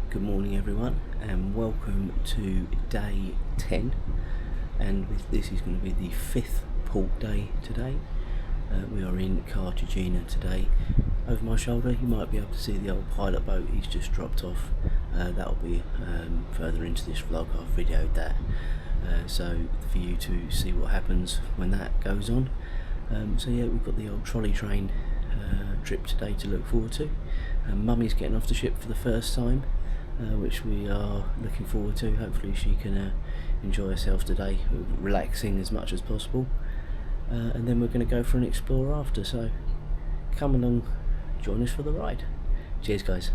Good morning everyone, and welcome to day 10, and this is going to be the 5th port day today. We are in Cartagena today. Over my shoulder you might be able to see the old pilot boat. He's just dropped off. That'll be further into this vlog. I've videoed that, so for you to see what happens when that goes on. So yeah, we've got the old trolley train trip today to look forward to. Mummy's getting off the ship for the first time, which we are looking forward to. Hopefully she can enjoy herself today, relaxing as much as possible, and then we're going to go for an explore after, so come along, join us for the ride. Cheers guys.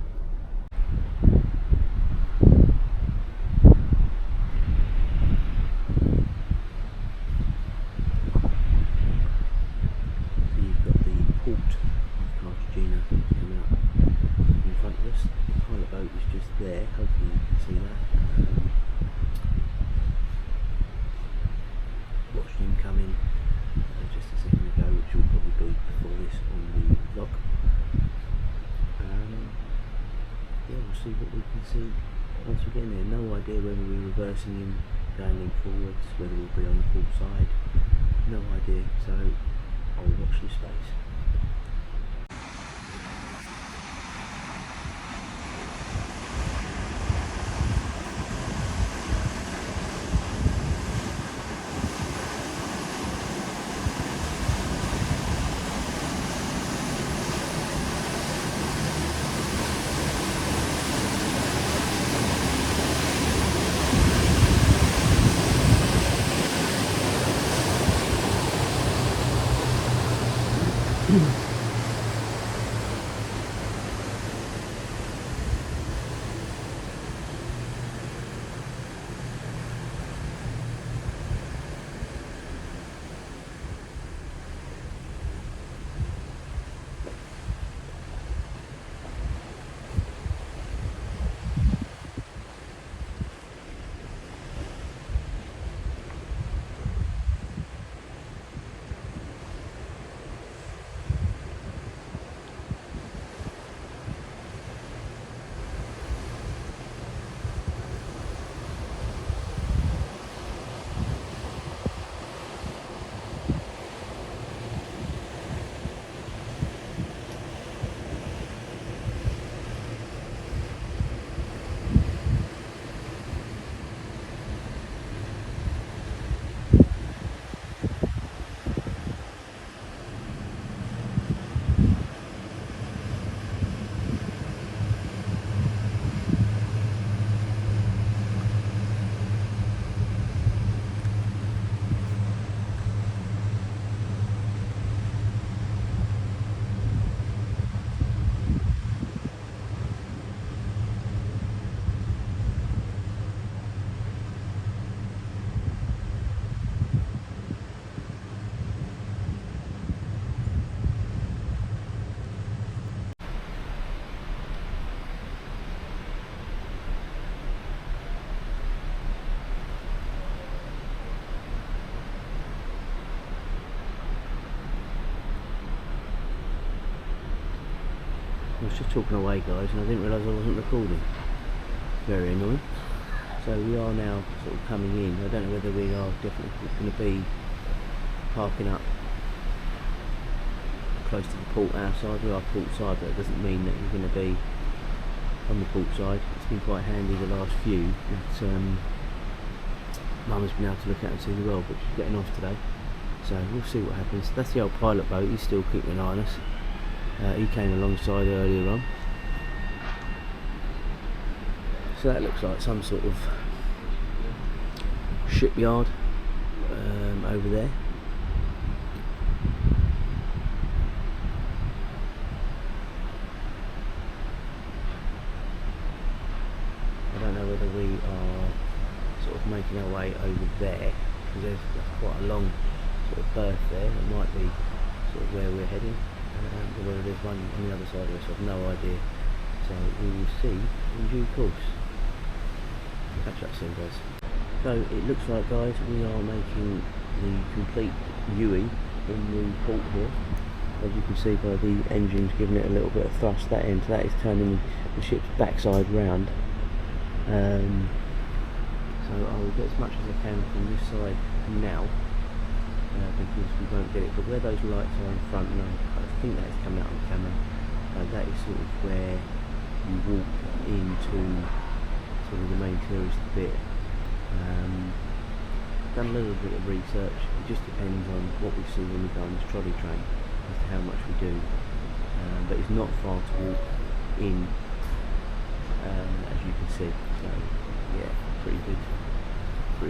There, hopefully you can see that. Watched him come in just a second ago, which will probably be before this on the vlog. Yeah, we'll see what we can see once we get in there. No idea whether we're reversing him, going in forwards, whether we'll be on the port side. No idea, so I'll watch this space. I was just talking away guys, and I didn't realise I wasn't recording. Very annoying. So we are now sort of coming in. I don't know whether we are definitely going to be parking up close to the port outside. We are port side, but it doesn't mean that you're going to be on the port side. It's been quite handy the last few that Mum has been able to look out and see the world, but she's getting off today. So we'll see what happens. That's the old pilot boat. He's still keeping an eye on us. He came alongside earlier on, so that looks like some sort of shipyard over there. I don't know whether we are sort of making our way over there, because there's quite a long sort of berth there. It might be sort of where we're heading. Or whether there's one on the other side of us, I've no idea. So we will see in due course. Catch up soon guys. So it looks like guys we are making the complete U-ing in the port here. As you can see by the engines giving it a little bit of thrust, that is turning the ship's backside round, So I will get as much as I can from this side now, because we won't get it. But where those lights are in front, and I think that's coming out on camera, that is sort of where you walk into sort of the main tourist bit. Done a little bit of research. It just depends on what we see when we go on this trolley train as to how much we do, but it's not far to walk in, as you can see. So yeah, pretty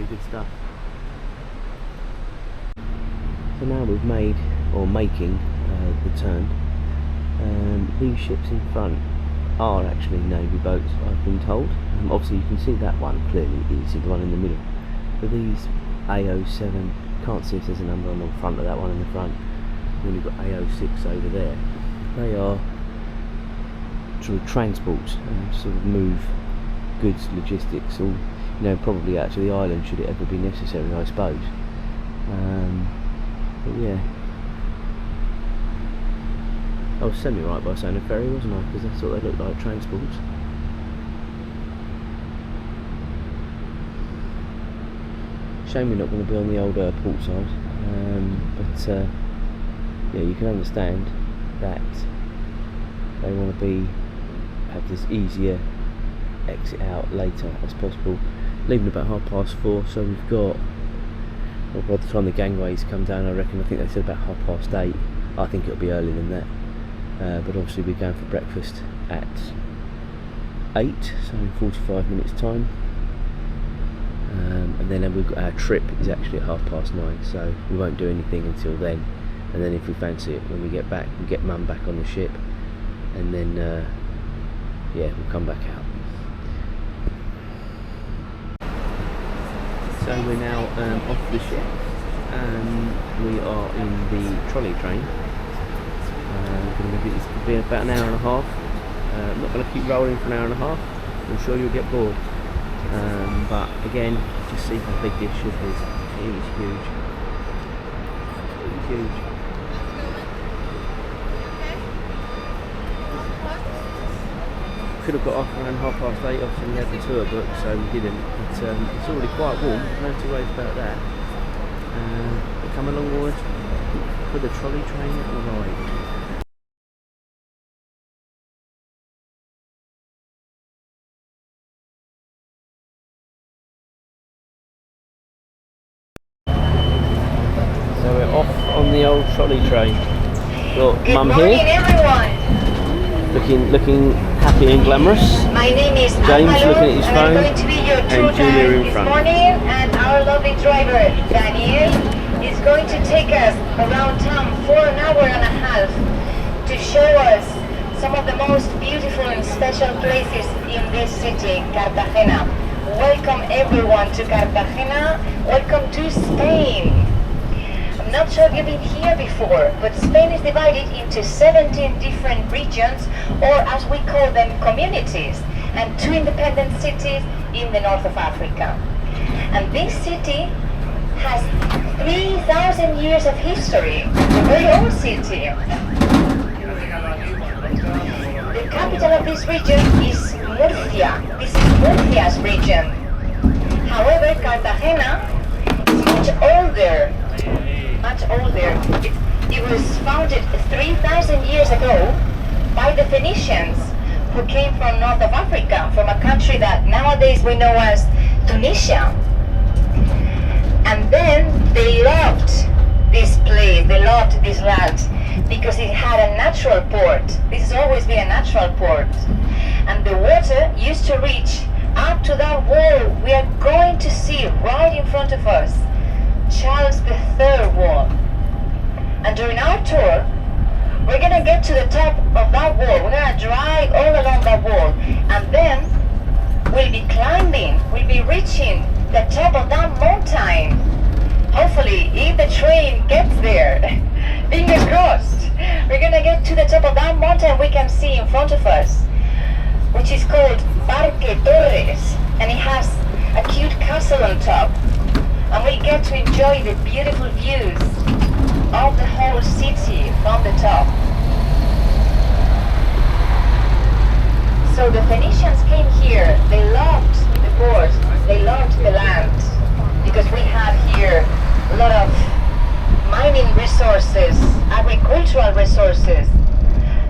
good stuff. So now we've made, or making, the turn. These ships in front are actually Navy boats, I've been told. Obviously you can see that one clearly, you see the one in the middle. But these AO7, can't see if there's a number on the front of that one in the front. Then you've got AO6 over there. They are sort of transport and sort of move goods, logistics, or probably out to the island should it ever be necessary, I suppose. But yeah, I was semi-right by saying a ferry, wasn't I? Because that's what they look like, transports. Shame we're not going to be on the old port side, but yeah, you can understand that they want to have this easier exit out later as possible. Leaving about 4:30, so we've got, well, by the time the gangways come down, I think they said about 8:30. I think it'll be earlier than that, but obviously we're going for breakfast at 8, so in 45 minutes time. And then we've got our trip is actually at 9:30, so we won't do anything until then. And then if we fancy it, when we get back, we get Mum back on the ship, and then yeah, we'll come back out. So we're now off the ship. We are in the trolley train. It's going to be about an hour and a half. I'm not going to keep rolling for an hour and a half. I'm sure you'll get bored. But again, just see how big this ship is. It is huge. It's huge. Could have got off around 8:30. Obviously we had the tour book, so we didn't. But it's already quite warm. No two ways about that. We come along board for the trolley train ride. On the old trolley train. Got Mum here. Everyone. Looking happy and glamorous. My name is James looking at his phone. I'm going to be your tour and Julia guide in this front. morning, and our lovely driver Daniel is going to take us around town for an hour and a half to show us some of the most beautiful and special places in this city, Cartagena. Welcome everyone to Cartagena. Welcome to Spain. I'm not sure if you've been here before, but Spain is divided into 17 different regions, or as we call them, communities, and 2 independent cities in the north of Africa. And this city has 3,000 years of history, a very old city. The capital of this region is Murcia. This is Murcia's region. However, Cartagena is much older. It was founded 3,000 years ago by the Phoenicians, who came from north of Africa, from a country that nowadays we know as Tunisia. And then they loved this place, they loved this land, because it had a natural port. This has always been a natural port. And the water used to reach up to that wall we are going to see right in front of us. Charles III wall. And during our tour, we're going to get to the top of that wall. We're going to drive all along that wall, and then we'll be climbing, we'll be reaching the top of that mountain. Hopefully, if the train gets there, fingers crossed, we're going to get to the top of that mountain we can see in front of us, which is called Parque Torres, and it has a cute castle on top. And we get to enjoy the beautiful views of the whole city from the top. So the Phoenicians came here. They loved port, they loved the land because we had here a lot of mining resources, agricultural resources,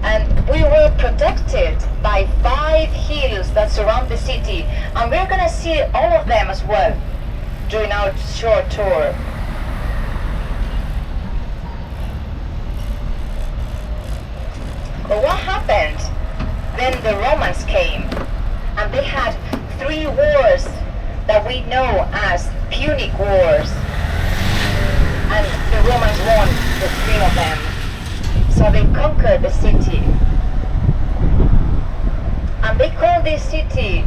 and we were protected by 5 hills that surround the city, and we're gonna see all of them as well during our short tour. But what happened? Then the Romans came, and they had 3 wars that we know as Punic Wars, and the Romans won the 3 of them. So they conquered the city, and they called this city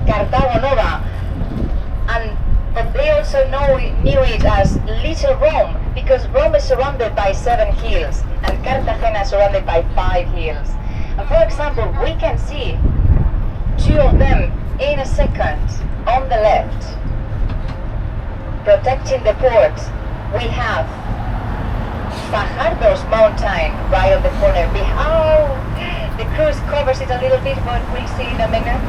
Cartago Nova, but they also knew it as Little Rome, because Rome is surrounded by 7 hills and Cartagena is surrounded by 5 hills. And for example, we can see 2 of them in a second on the left. Protecting the port, we have Fajardo's mountain right on the corner. The cruise covers it a little bit, but we'll see in a minute.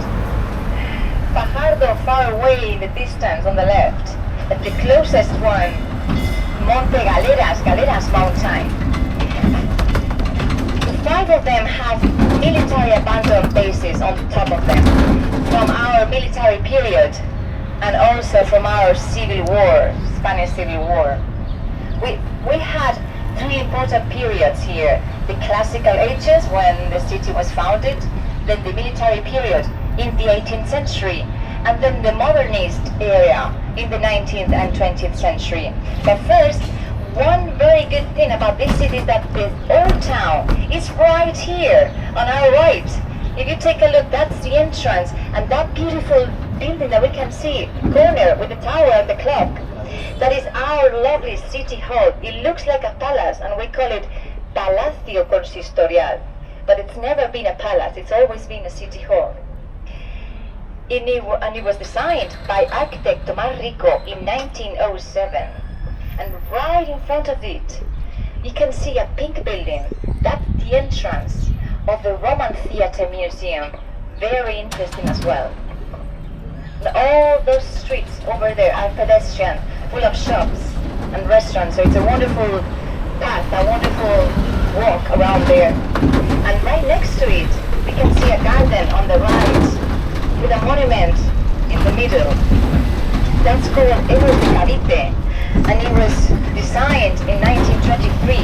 Fajardo far away in the distance on the left, and the closest one, Monte Galeras mountain. The 5 of them have military abandoned bases on top of them from our military period and also from our civil war, Spanish Civil War. We had 3 important periods here: the classical ages when the city was founded, then the military period in the 18th century, and then the modernist era in the 19th and 20th century. But first, one very good thing about this city is that the old town is right here on our right. If you take a look, that's the entrance, and that beautiful building that we can see, corner with the tower and the clock, that is our lovely city hall. It looks like a palace, and we call it Palacio Consistorial. But it's never been a palace, it's always been a city hall. And it was designed by architect Tomás Rico in 1907. And right in front of it, you can see a pink building. That's the entrance of the Roman Theatre Museum. Very interesting as well. And all those streets over there are pedestrian, full of shops and restaurants. So it's a wonderful path, a wonderful walk around there. And right next to it, we can see a garden on the right with a monument in the middle. That's called Héroes de Cavite, and it was designed in 1923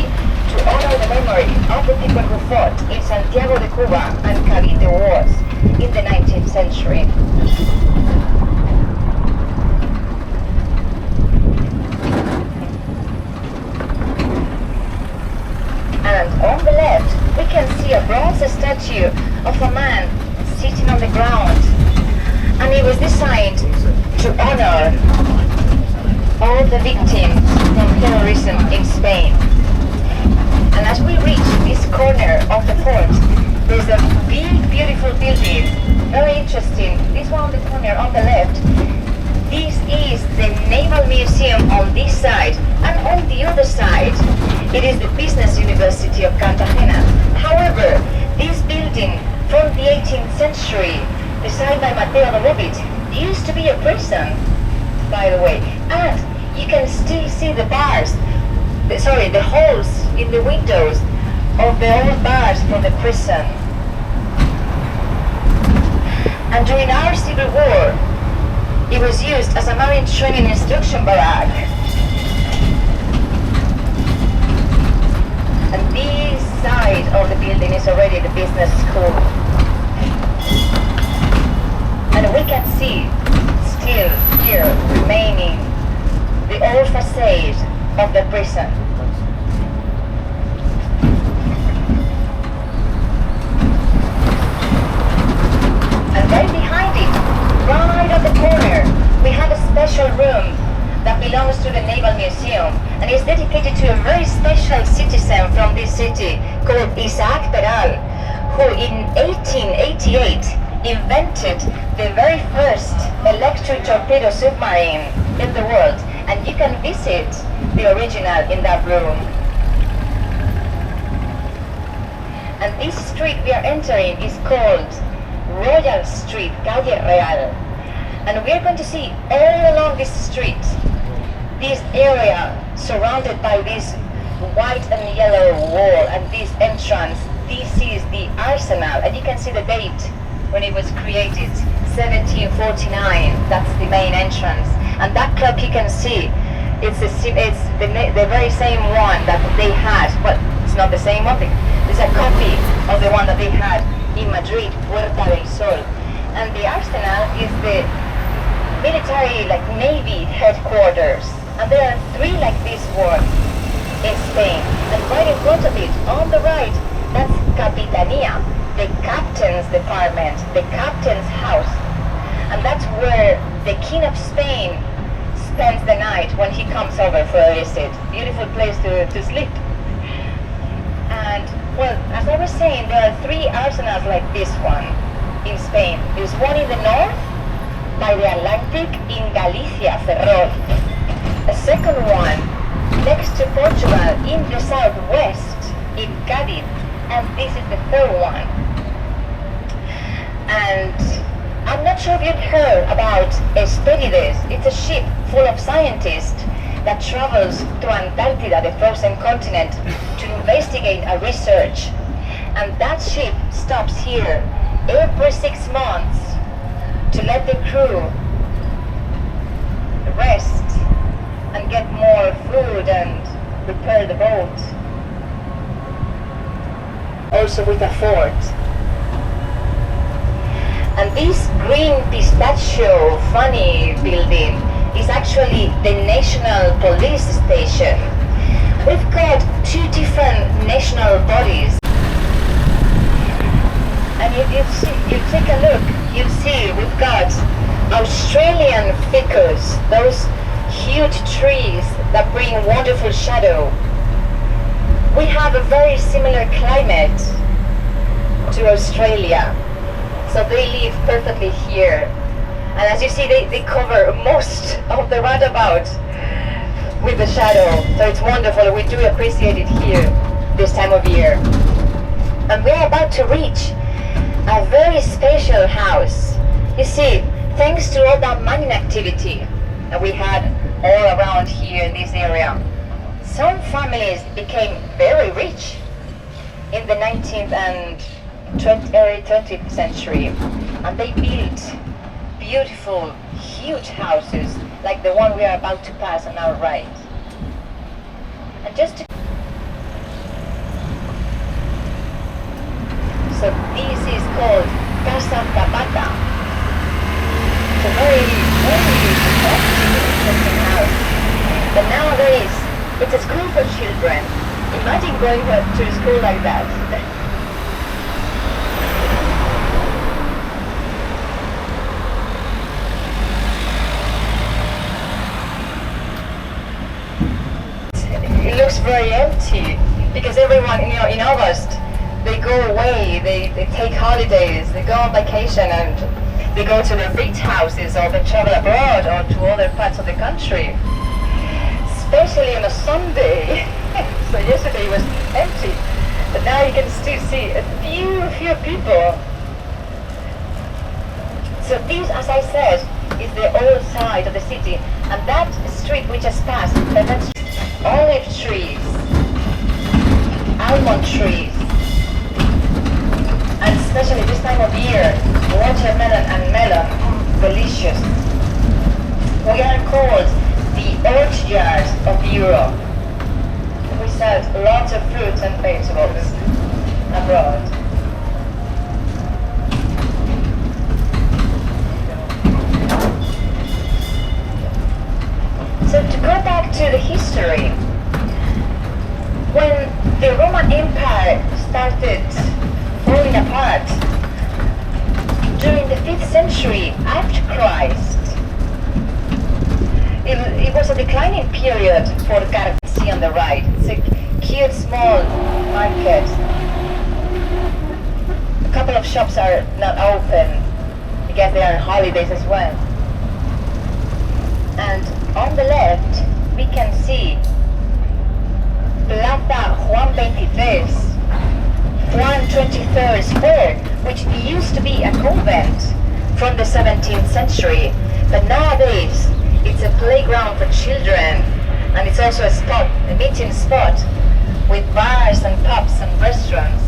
to honor the memory of the people who fought in Santiago de Cuba and Cavite Wars in the 19th century. And on the left, we can see a bronze statue of a man sitting on the ground, and it was designed to honor all the victims from terrorism in Spain. And as we reach this corner of the port, there's a big, beautiful building, very interesting. This one on the corner on the left, this is the Naval Museum on this side, and on the other side, it is the Business University of Cartagena. However, this building from the 18th century, designed by Mateo Dolevich, used to be a prison, by the way. And you can still see the bars, the holes in the windows of the old bars from the prison. And during our Civil War, it was used as a marine training instruction barrack. And this side of the building is already the business school. And we can see still here remaining the old facade of the prison. And right behind it, right at the corner, we have a special room that belongs to the Naval Museum, and is dedicated to a very special citizen from this city called Isaac Peral, who in 1888 invented the very first electric torpedo submarine in the world, and you can visit the original in that room. And this street we are entering is called Royal Street, Calle Real. And we're going to see all along this street, this area surrounded by this white and yellow wall and this entrance. This is the arsenal, and you can see the date when it was created, 1749. That's the main entrance. And that clock you can see, it's the very same one that they had. Well, it's not the same one. It's a copy of the one that they had in Madrid, Puerta del Sol. And the arsenal is the military, like Navy headquarters. And there are 3 like this one in Spain. And right in front of it, on the right, that's Capitania, the captain's department, the captain's house. And that's where the King of Spain spends the night when he comes over for a visit. Beautiful place to sleep. And, well, as I was saying, there are 3 arsenals like this one in Spain. There's one in the north, by the Atlantic, in Galicia, Ferrol. A second one next to Portugal, in the southwest, in Cádiz. And this is the third one. And I'm not sure if you've heard about Esperides. It's a ship full of scientists that travels to Antarctica, the frozen continent, to investigate a research. And that ship stops here every 6 months to let the crew rest and get more food and repair the boat. Also with a fort. And this green pistachio funny building is actually the National Police Station. We've got 2 different national bodies. And if you take a look, you'll see we've got Australian ficus, those huge trees that bring wonderful shadow. We have a very similar climate to Australia, so they live perfectly here. And as you see, they cover most of the roundabout with the shadow, so it's wonderful. We do appreciate it here this time of year. And we're about to reach a very special house. You see, thanks to all that mining activity that we had all around here in this area, some families became very rich in the 19th and early 20th century, and they built beautiful, huge houses like the one we are about to pass on our right. And just to so this is called Casa Zapata. It's a very, very interesting house. But nowadays, it's a school for children. Imagine going to a school like that. It looks very empty because everyone, in August, they go away, they take holidays, they go on vacation, and they go to their beach houses, or they travel abroad or to other parts of the country. Especially on a Sunday. So yesterday it was empty, but now you can still see a few people. So this, as I said, is the old side of the city, and that street we just passed, that's olive trees, almond trees, and especially this time of year, watermelon and melon, delicious. We are called the orchards of Europe. We sell lots of fruits and vegetables abroad. So to go back to the history, when the Roman Empire started falling apart during the 5th century after Christ, it was a declining period for Cartagena on the right. It's a cute small market. A couple of shops are not open because they are on holidays as well. And on the left we can see Plaza Juan 23, Juan 23rd Square, which used to be a convent from the 17th century. But nowadays, it's a playground for children, and it's also a meeting spot with bars and pubs and restaurants.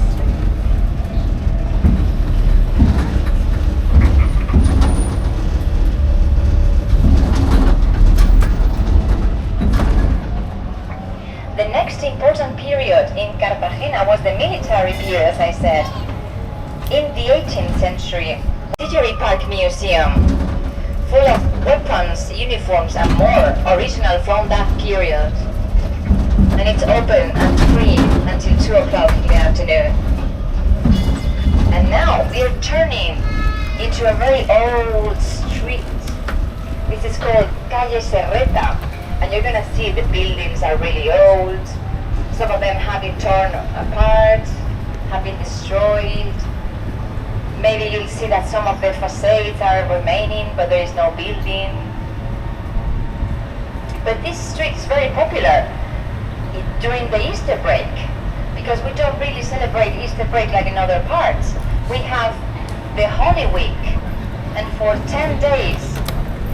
The next important period in Cartagena was the military period, as I said. In the 18th century, Military Park Museum, full of weapons, uniforms and more, original from that period. And it's open and free until 2 o'clock in the afternoon. And now we're turning into a very old street. This is called Calle Serreta. And you're gonna see the buildings are really old. Some of them have been torn apart, have been destroyed. Maybe you'll see that some of the facades are remaining, but there is no building. But this street is very popular during the Easter break, because we don't really celebrate Easter break like in other parts. We have the Holy Week, and for 10 days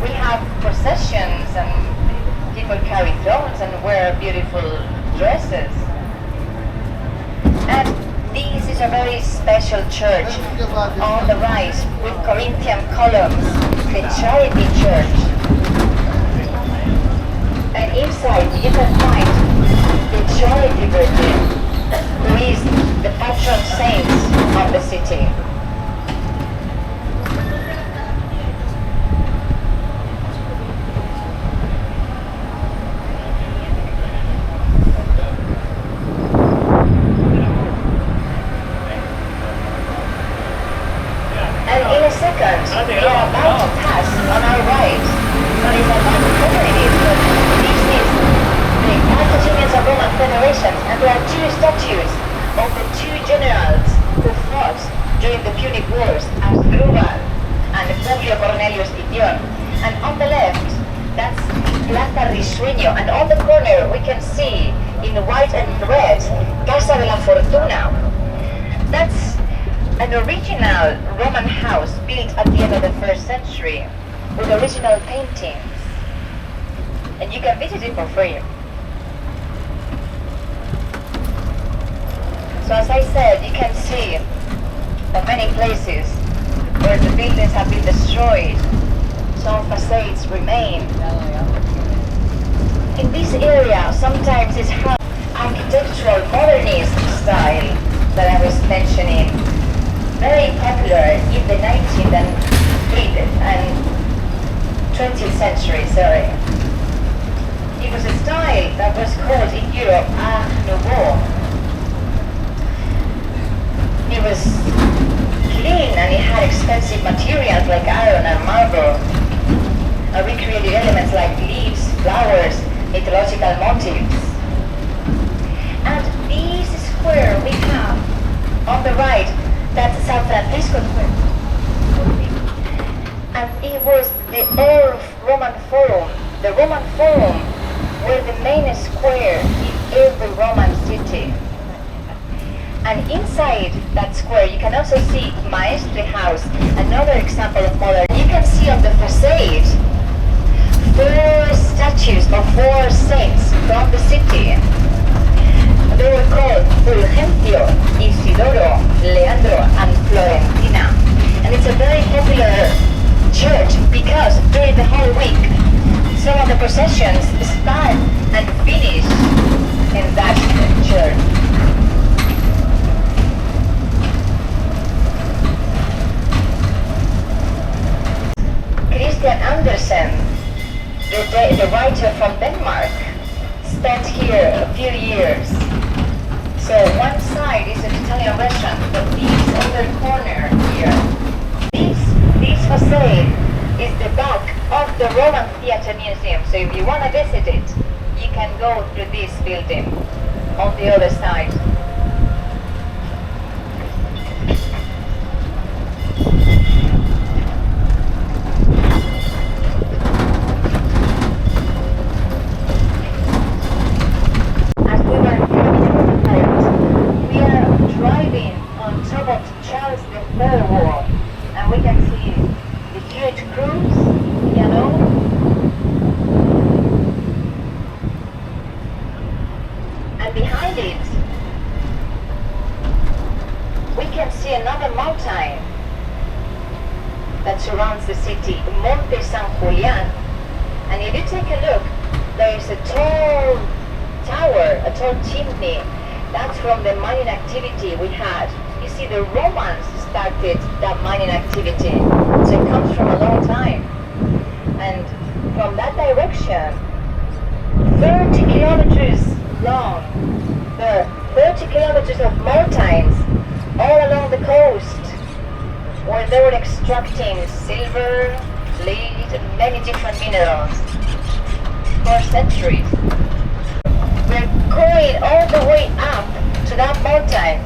we have processions and people carry thrones and wear beautiful dresses. And this is a very special church on the right with Corinthian columns, the Charity Church. And inside you can find the Charity Virgin, who is the patron saint of the city. We are about to pass on our right. So it's about to cover it, but this is the Cartagena Roman Federation, and there are two statues of the two generals who fought during the Punic Wars, Asdrúbal and Publio Cornelius Scipion. And on the left, that's Plaza Risueño, and on the corner we can see in white and red Casa de la Fortuna. That's an original Roman house built at the end of the 1st century with original paintings, and you can visit it for free. So as I said, you can see on many places where the buildings have been destroyed, some facades remain. In this area sometimes it's architectural modernist style that I was mentioning, very popular in the 19th and 20th century, It was a style that was called in Europe Art Nouveau. It was clean and it had expensive materials like iron and marble, and recreated elements like leaves, flowers, mythological motifs. And this square we have on the right, that's San Francisco Square. And it was the old Roman Forum. The Roman Forum were the main square in every Roman city. And inside that square you can also see Maestre House, another example of modern. You can see on the facade 4 statues of 4 saints from the city. They were called Fulgencio, Isidoro, Leandro and Florentina. And it's a very popular church because during the whole week some of the processions start and finish in that church. Christian Andersen, the writer from Denmark, spent here a few years. So one side is an Italian restaurant, but this other corner here, this facade is the back of the Roman Theatre Museum. So if you want to visit it, you can go through this building on the other side. And we can see the huge cruise, that surrounds the city, Monte San Julian. And if you take a look, there is a tall tower, a tall chimney. That's from the mining activity we had. You see, the Romans started that mining activity, so it comes from a long time. And from that direction, 30 kilometers long, there are 30 kilometers of mountains all along the coast, where they were extracting silver, lead, and many different minerals for centuries. We're going all the way up to that mountain.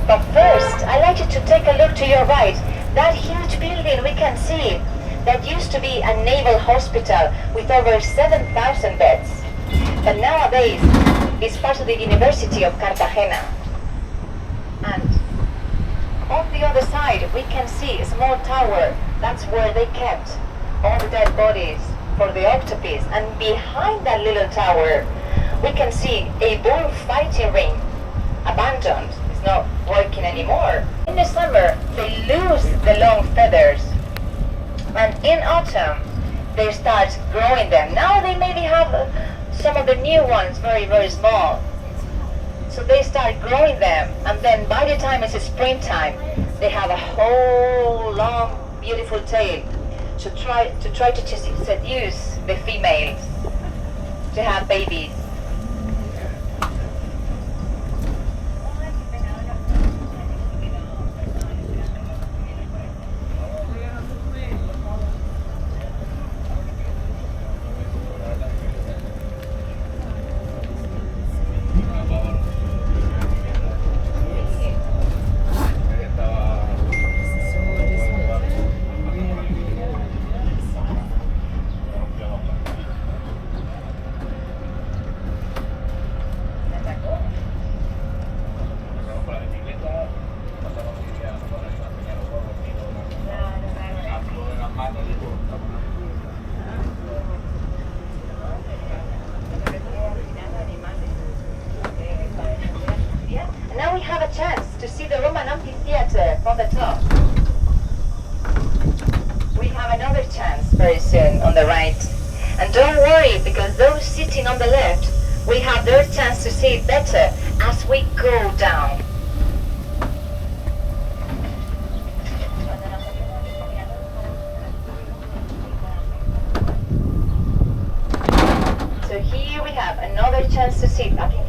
But first, I'd like you to take a look to your right. That huge building we can see, that used to be a naval hospital with over 7,000 beds. But nowadays, it's part of the University of Cartagena. And on the other side, we can see a small tower. That's where they kept all the dead bodies for the octopus. And behind that little tower, we can see a bullfighting ring, abandoned. It's not working anymore. In the summer, they lose the long feathers. And in autumn, they start growing them. Now they maybe have some of the new ones very, very small. So they start growing them, and then by the time it's springtime, they have a whole long, beautiful tail to try to seduce the females to have babies. Now we have a chance to see the Roman amphitheater from the top. We have another chance very soon on the right. And don't worry, because those sitting on the left, we have their chance to see it better as we go down. So here we have another chance to see it.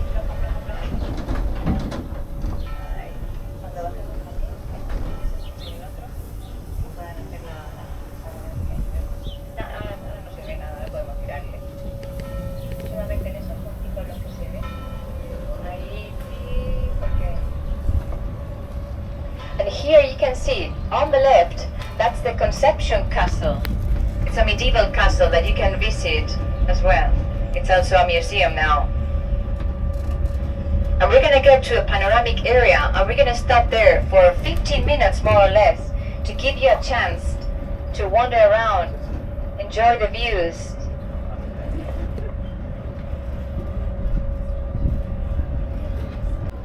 And here you can see, on the left, that's the Conception Castle. It's a medieval castle that you can visit as well. It's also a museum now. And we're gonna go to a panoramic area, and we're gonna stop there for 15 minutes more or less to give you a chance to wander around, enjoy the views.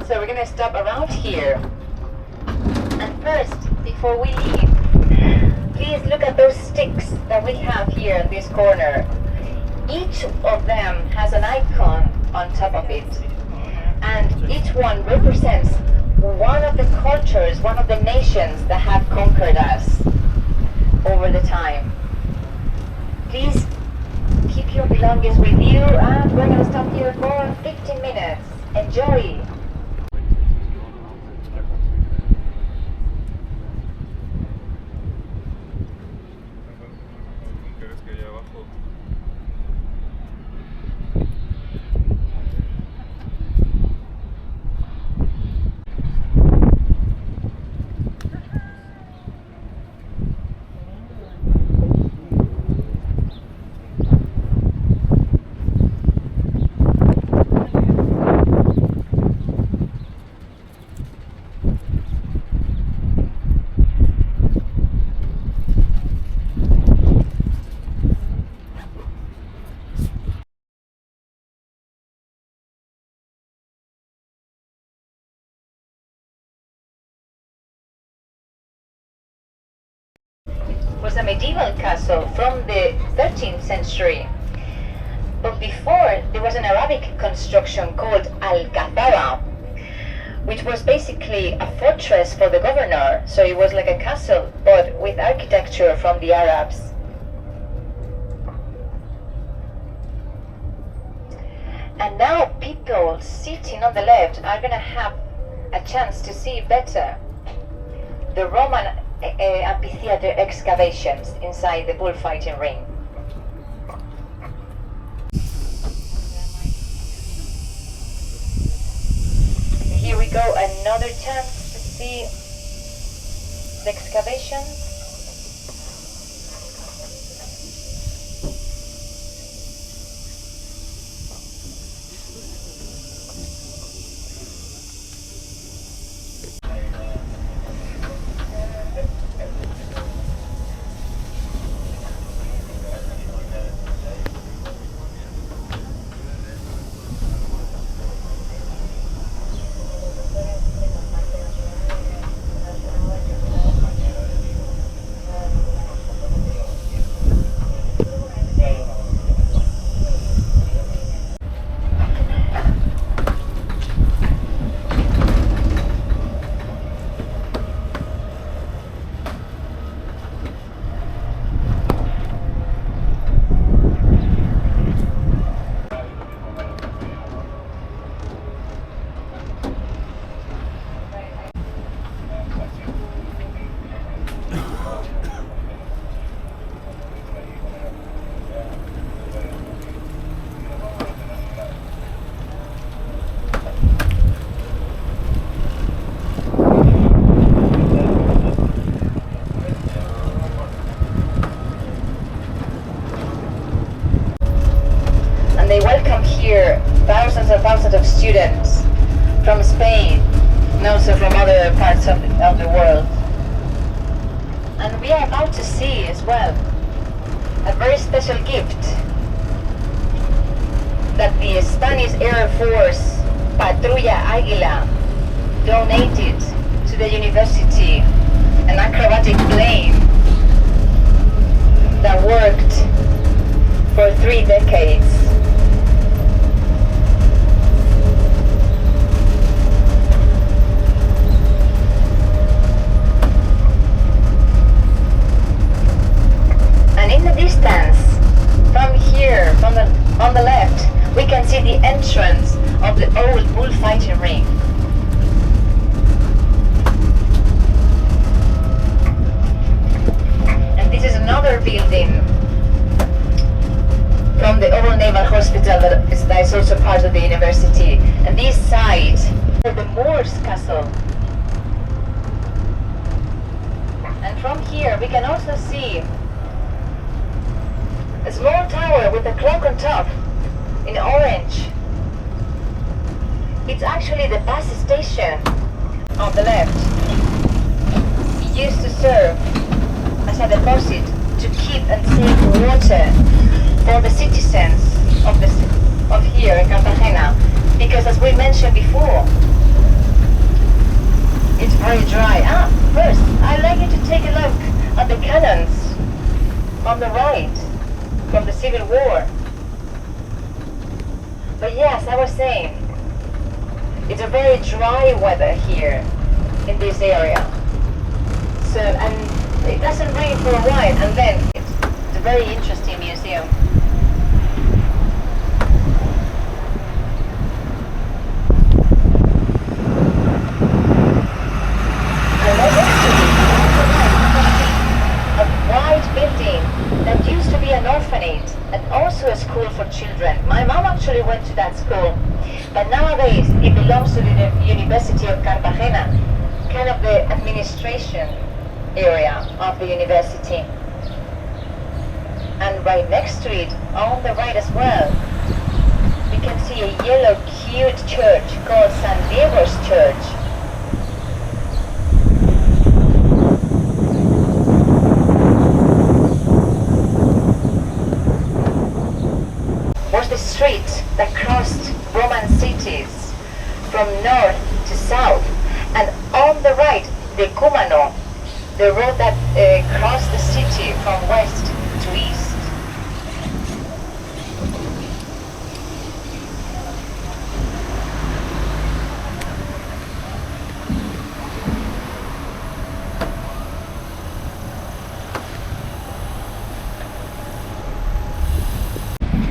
So we're gonna stop around here. And first, before we leave, please look at those sticks that we have here in this corner. Each of them has an icon on top of it. And each one represents one of the cultures, one of the nations that have conquered us over the time. Please keep your belongings with you, and we're going to stop here for 15 minutes. Enjoy! was a medieval castle from the 13th century. But before, there was an Arabic construction called Al-Qathara, which was basically a fortress for the governor. So it was like a castle, but with architecture from the Arabs. And now people sitting on the left are going to have a chance to see better the Roman amphitheater excavations inside the bullfighting ring. Here we go, another chance to see the excavations. Thousands of students from Spain and also from other parts of the world. And we are about to see as well a very special gift that the Spanish Air Force Patrulla Águila donated to the university, an acrobatic plane that worked for 3 decades. On the left, we can see the entrance of the old bullfighting ring. And this is another building from the old naval hospital that is also part of the university. And this side, the Moors Castle. And from here, we can also see a small tower with a clock on top in orange. It's actually the bus station on the left. It used to serve as a deposit to keep and save water for the citizens of here in Cartagena, because as we mentioned before, it's very dry. First, I'd like you to take a look at the cannons on the right from the Civil War. But yes, I was saying, it's a very dry weather here in this area. So, and it doesn't rain for a while, and then it's a very interesting museum. That used to be an orphanage and also a school for children. My mom actually went to that school, but nowadays it belongs to the University of Cartagena, kind of the administration area of the university. And right next to it, on the right as well, we can see a yellow cute church called San Diego's Church. Was the street that crossed Roman cities from north to south, and on the right, the Cumano, the road that crossed the city from west to east.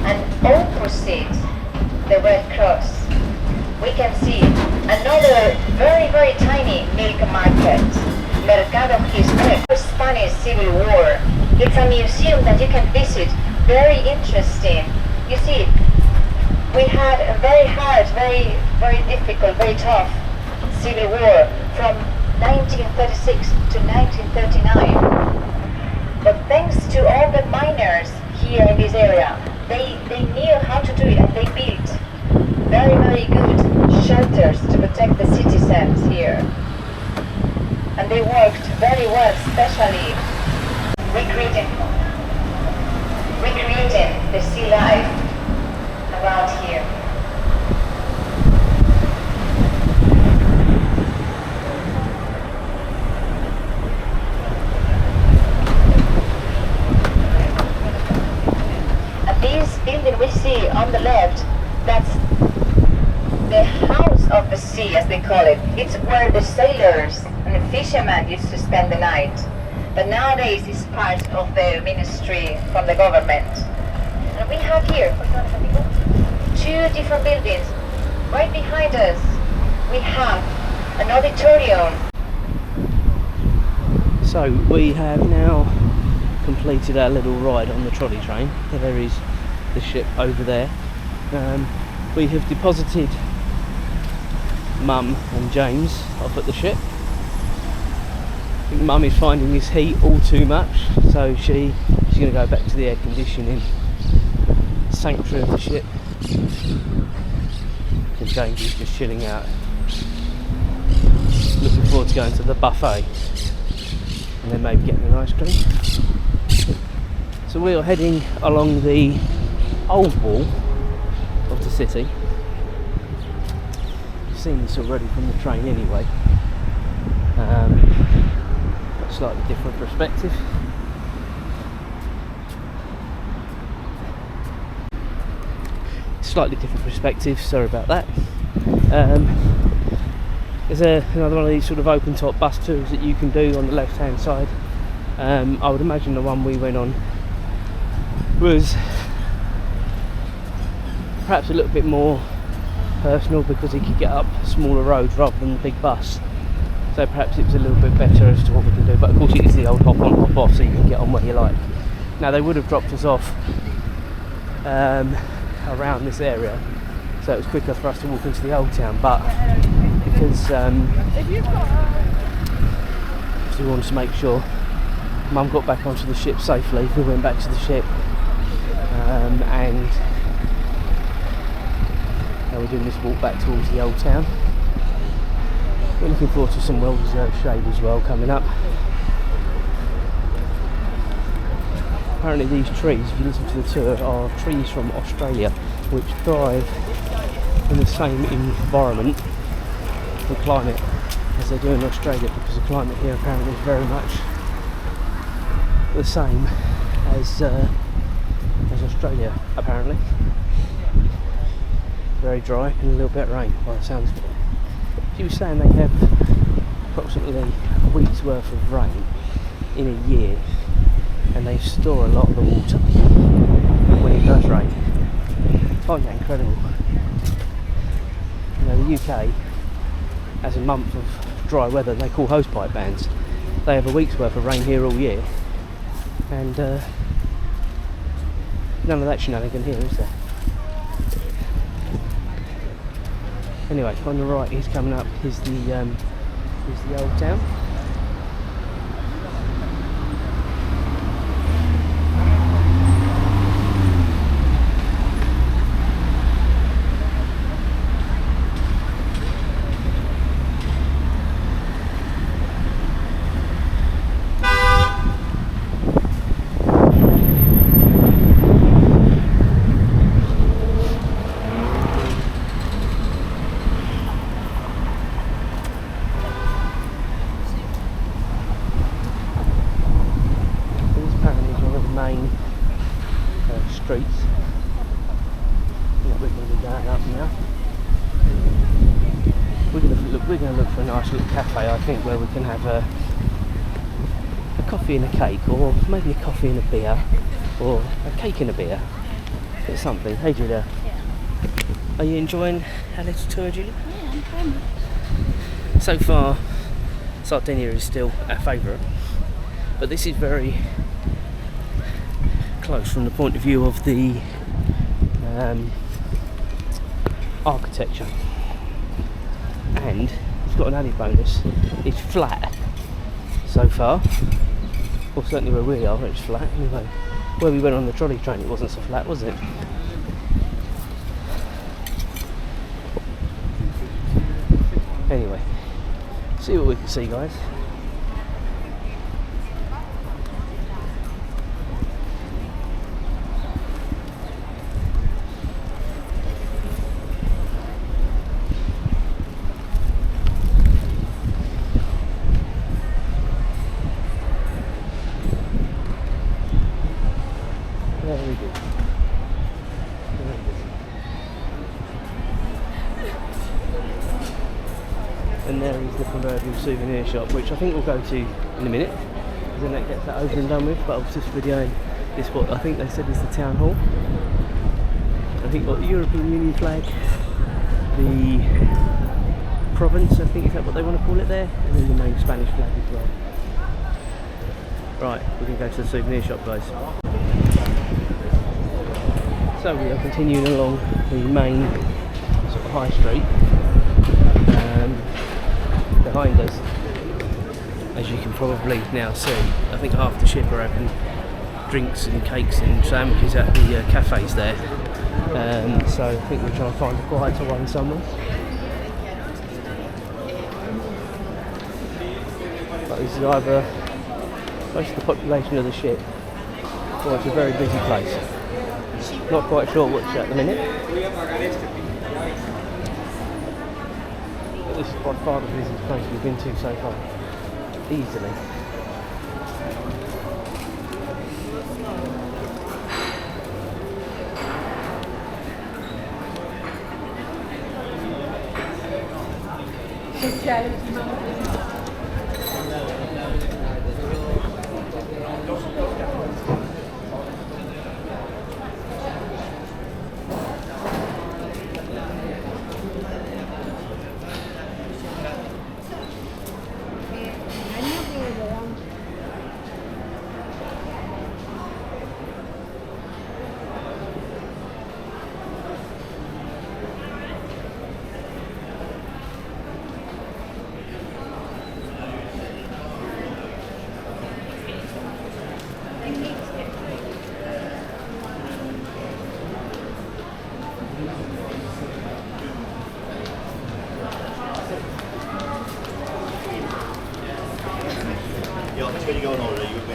And opposite the Red Cross, we can see another very, very tiny milk market, Mercado Hispanio, Spanish Civil War. It's a museum that you can visit, very interesting. You see, we had a very hard, very, very difficult, very tough Civil War from 1936 to 1939. But thanks to all the miners here in this area, they knew how to do it, and they built very, very good shelters to protect the citizens here. And they worked very well, especially recreating the sea life around here. This building we see on the left, that's the house of the sea, as they call it. It's where the sailors and the fishermen used to spend the night. But nowadays it's part of the ministry from the government. And we have here, two different buildings. Right behind us, we have an auditorium. So we have now completed our little ride on the trolley train. There is the ship over there. We have deposited Mum and James off at the ship. I think Mum is finding this heat all too much, so she's going to go back to the air conditioning sanctuary of the ship, and James is just chilling out, looking forward to going to the buffet and then maybe getting an ice cream. So we are heading along the old wall of the city. You've seen this already from the train anyway, but slightly different perspective. Slightly different perspective, sorry about that. There's another one of these sort of open top bus tours that you can do on the left hand side. I would imagine the one we went on was perhaps a little bit more personal because he could get up smaller roads rather than the big bus, so perhaps it was a little bit better as to what we can do. But of course it is the old hop on hop off, so you can get on where you like. Now they would have dropped us off around this area, so it was quicker for us to walk into the old town, but because we wanted to make sure Mum got back onto the ship safely, we went back to the ship, and now we're doing this walk back towards the old town. We're looking forward to some well-deserved shade as well coming up. Apparently these trees, if you listen to the tour, are trees from Australia which thrive in the same environment and climate as they do in Australia, because the climate here apparently is very much the same as Australia apparently. Very dry and a little bit of rain by the sounds of it. She was saying they have approximately a week's worth of rain in a year, and they store a lot of the water when it does rain. I find that incredible. You know, the UK has a month of dry weather they call hosepipe bans. They have a week's worth of rain here all year, and none of that shenanigan here, is there? Anyway, on the right is coming up is the old town. main streets. We're going to be going up now. We're going to look for a nice little cafe, I think, where we can have a coffee and a cake, or maybe a coffee and a beer, or a cake and a beer, or something. Hey Julia. Yeah. Are you enjoying our little tour, Julia? Yeah, I'm fine. So far, Sardinia is still our favourite, but this is very close from the point of view of the architecture, and it's got an added bonus. It's flat so far, or certainly where we are it's flat. Anyway, where we went on the trolley train it wasn't so flat, was it? Anyway, see what we can see, guys. Very good. Very good. And there is the proverbial souvenir shop, which I think we'll go to in a minute, because then that gets that over and done with. But I was just videoing this, what I think they said is the town hall. I think what the European Union flag, the province, I think is that what they want to call it there, and then the main Spanish flag as well. Right, we can go to the souvenir shop, guys. So we are continuing along the main sort of high street. Behind us, as you can probably now see, I think half the ship are having drinks and cakes and sandwiches at the cafes there. So I think we're trying to find a quieter one somewhere. But this is either most of the population of the ship, or it's a very busy place. Not quite sure which at the minute. But this is by far the busiest place we've been to so far. Easily. When you go on holiday, you would be.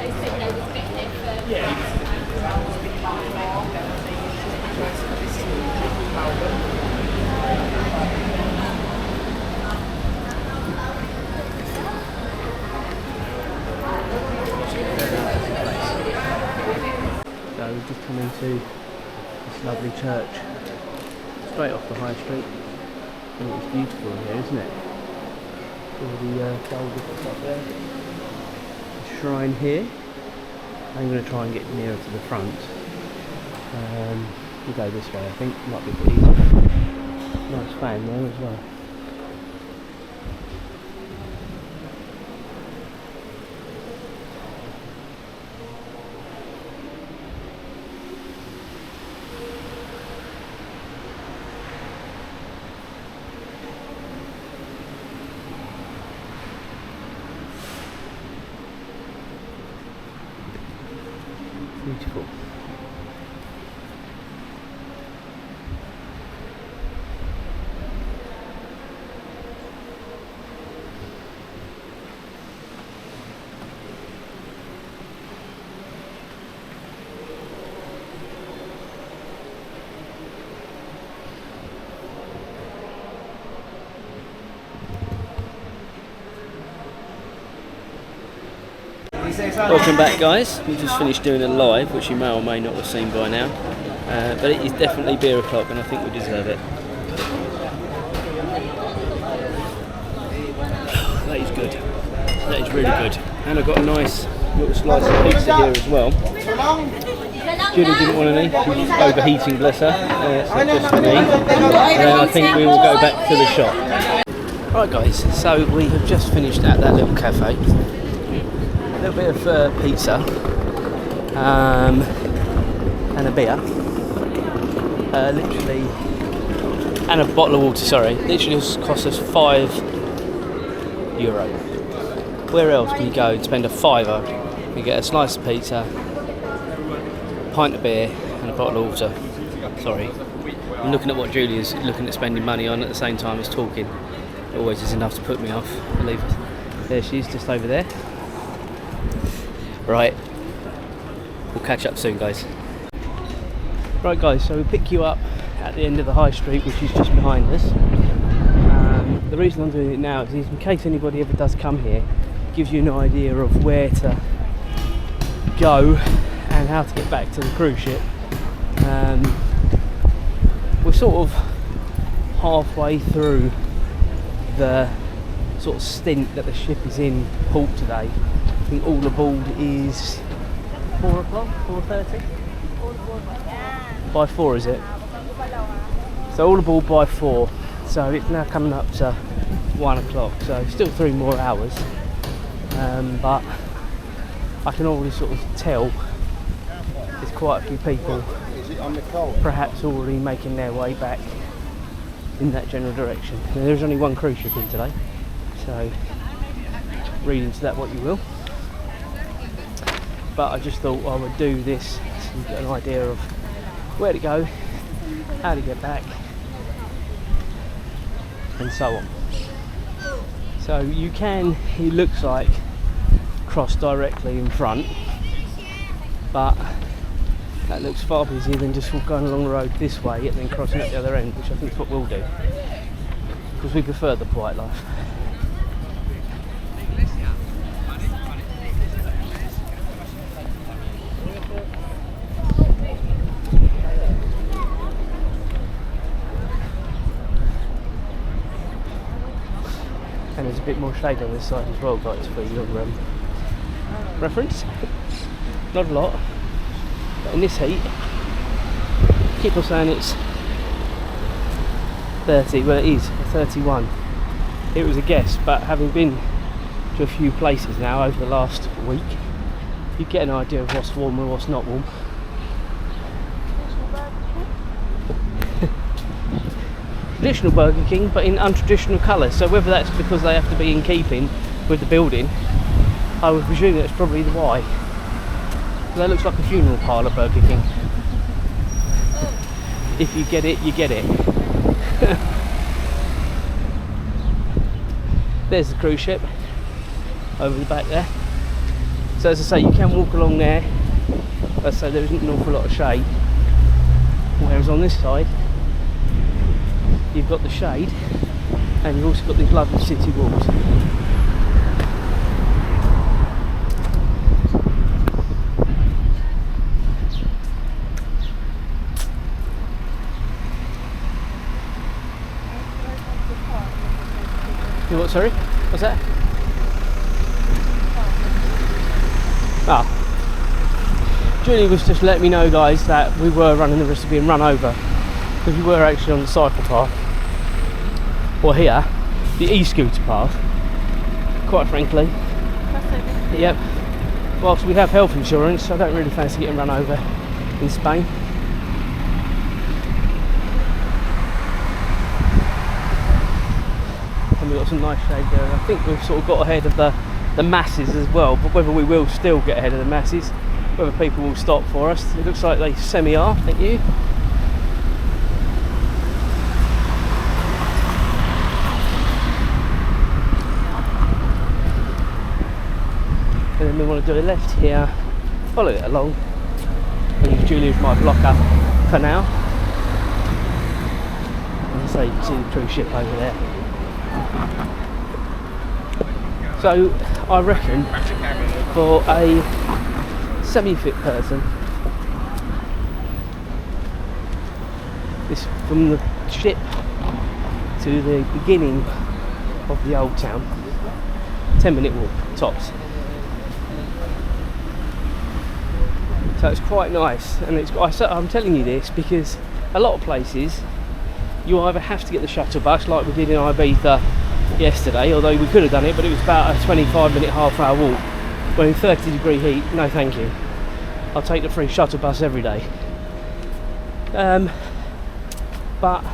So we've just come into this lovely church, straight off the high street. And it's beautiful in here, isn't it? All the gold bits up there. Shrine here. I'm going to try and get nearer to the front. We'll go this way, I think. Might be a bit easier. Nice fan there as well. Beautiful. Welcome back, guys. We just finished doing a live, which you may or may not have seen by now, but it is definitely beer o'clock and I think we deserve it. That is good. That is really good. And I've got a nice little slice of pizza here as well. Julie didn't want any, she was overheating, bless her, so just for me. And then I think we will go back to the shop. Right guys, so we have just finished at that little cafe. A little bit of pizza and a beer. Literally, and a bottle of water, sorry. Literally cost us €5. Where else can you go and spend a £5? You get a slice of pizza, a pint of beer and a bottle of water. Sorry, I'm looking at what Julia's looking at spending money on at the same time as talking. It always is enough to put me off, believe it. There she is, just over there. Right, we'll catch up soon, guys. Right guys, so we'll pick you up at the end of the high street, which is just behind us. The reason I'm doing it now is in case anybody ever does come here, it gives you an idea of where to go and how to get back to the cruise ship. We're sort of halfway through the sort of stint that the ship is in port today. I think all aboard is 4 o'clock, 4:30? By 4 is it? So all aboard by 4. So it's now coming up to 1 o'clock, so still 3 more hours. But I can already sort of tell there's quite a few people perhaps already making their way back in that general direction. Now, there's only one cruise ship in today, so read into that what you will. But I just thought I would do this so you get an idea of where to go, how to get back, and so on. So you can, it looks like, cross directly in front, but that looks far busier than just going along the road this way and then crossing at the other end, which I think is what we'll do, because we prefer the quiet life. And there's a bit more shade on this side as well, guys, for your reference. Not a lot, but in this heat, people saying it's 30, well it is 31. It was a guess, but having been to a few places now over the last week, you get an idea of what's warm and what's not warm. Traditional Burger King, but in untraditional colours, so whether that's because they have to be in keeping with the building, I would presume that's probably the why. That looks like a funeral parlour Burger King. If you get it, you get it. There's the cruise ship over the back there. So as I say, you can walk along there. As I say, there isn't an awful lot of shade, whereas on this side you've got the shade and you've also got these lovely city walls. You what, sorry? What's that? Julie was just letting me know, guys, that we were running the risk of being run over, because we were actually on the cycle path, or here, the e-scooter path, quite frankly. Yep. Whilst we have health insurance, I don't really fancy getting run over in Spain. And we've got some nice shade there, and I think we've sort of got ahead of the masses as well, but whether we will still get ahead of the masses, whether people will stop for us, it looks like they semi-are, thank you. And then we want to do a left here, follow it along, and use Julia as my blocker for now. And so you can see the cruise ship over there. So I reckon for a semi-fit person. This from the ship to the beginning of the old town, 10-minute walk tops. So it's quite nice, and I'm telling you this because a lot of places you either have to get the shuttle bus like we did in Ibiza yesterday, although we could have done it, but it was about a 25-minute, half-hour walk. But in 30-degree heat, no thank you. I'll take the free shuttle bus every day. But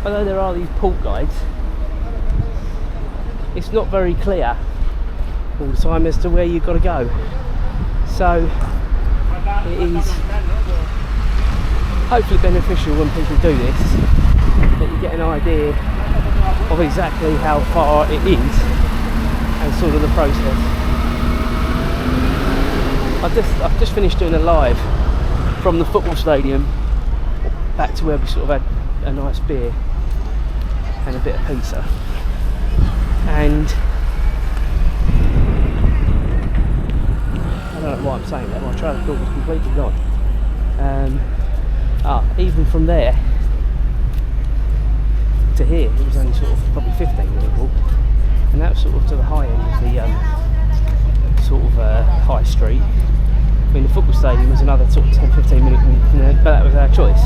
although there are these port guides, it's not very clear all the time as to where you've got to go. So it is hopefully beneficial when people do this, that you get an idea of exactly how far it is and sort of the process. I've just finished doing a live from the football stadium back to where we sort of had a nice beer and a bit of pizza, and I don't know why I'm saying that, my train of thought was completely gone. Even from there to here, it was only sort of probably 15-minute walk, and that was sort of to the high end of the high street. I mean, the football stadium was another sort of 10-15 minute walk from there, but that was our choice.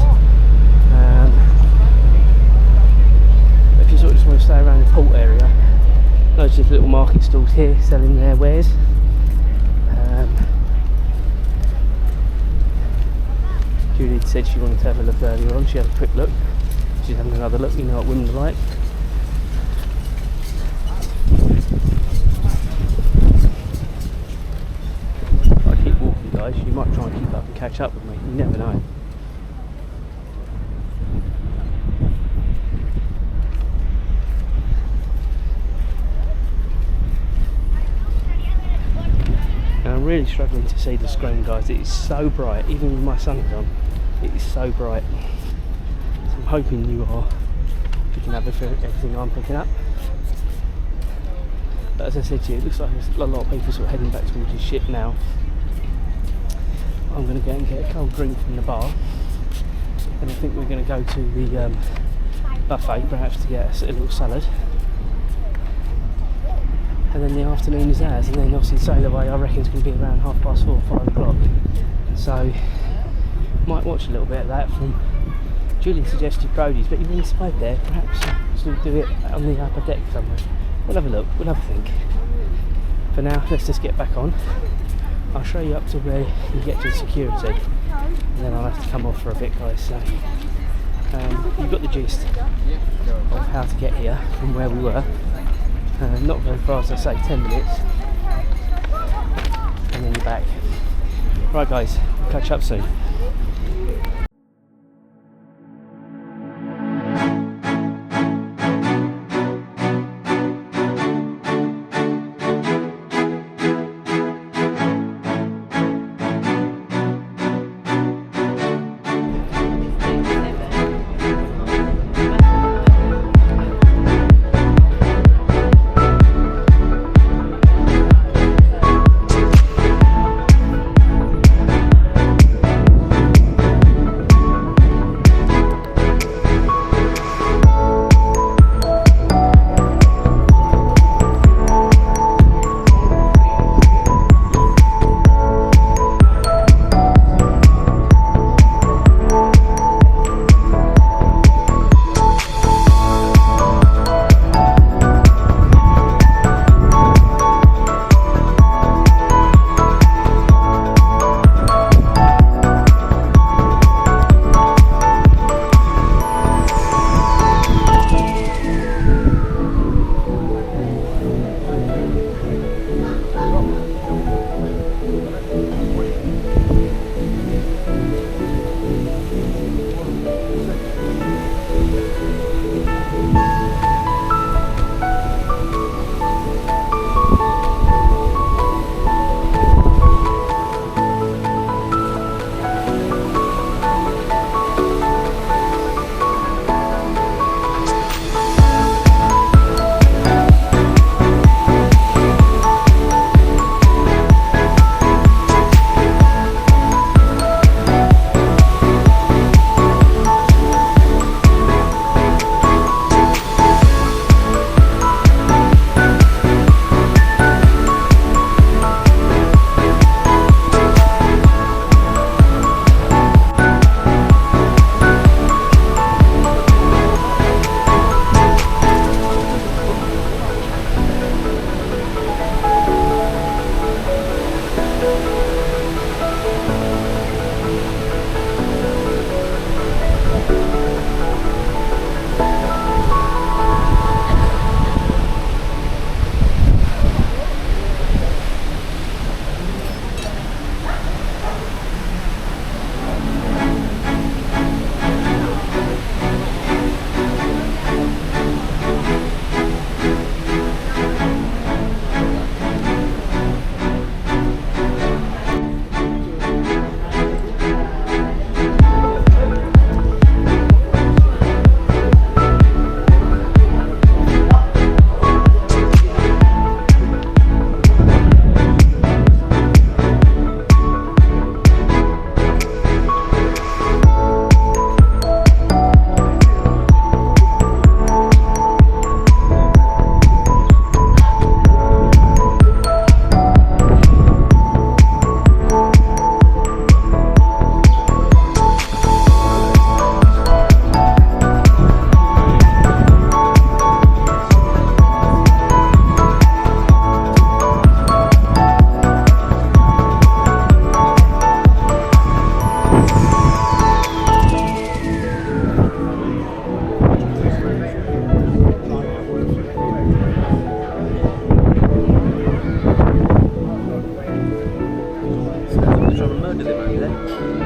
If you sort of just want to stay around the port area, loads of little market stalls here selling their wares. Julie said she wanted to have a look earlier on. She had a quick look. She's having another look. You know what women are like. If I keep walking, guys, you might try and keep up and catch up with me. You never know. I'm really struggling to see the screen, guys. It is so bright, even with my sun on, it is so bright. So I'm hoping you are picking up everything I'm picking up. But as I said to you, it looks like there's a lot of people sort of heading back towards the ship now. I'm going to go and get a cold drink from the bar, and I think we're going to go to the buffet, perhaps to get a little salad. And then the afternoon is ours, and then obviously sail away I reckon it's going to be around 4:30, 5 o'clock. So might watch a little bit of that from Julie suggested Brody's, but you've been stayed there, perhaps we'll do it on the upper deck somewhere. We'll have a look, we'll have a think. For now, let's just get back on. I'll show you up to where you get to security, and then I'll have to come off for a bit, guys. So you've got the gist of how to get here from where we were. Not very far, as I say, 10 minutes, and then you're back. Right, guys, we'll catch up soon. murdered him over there.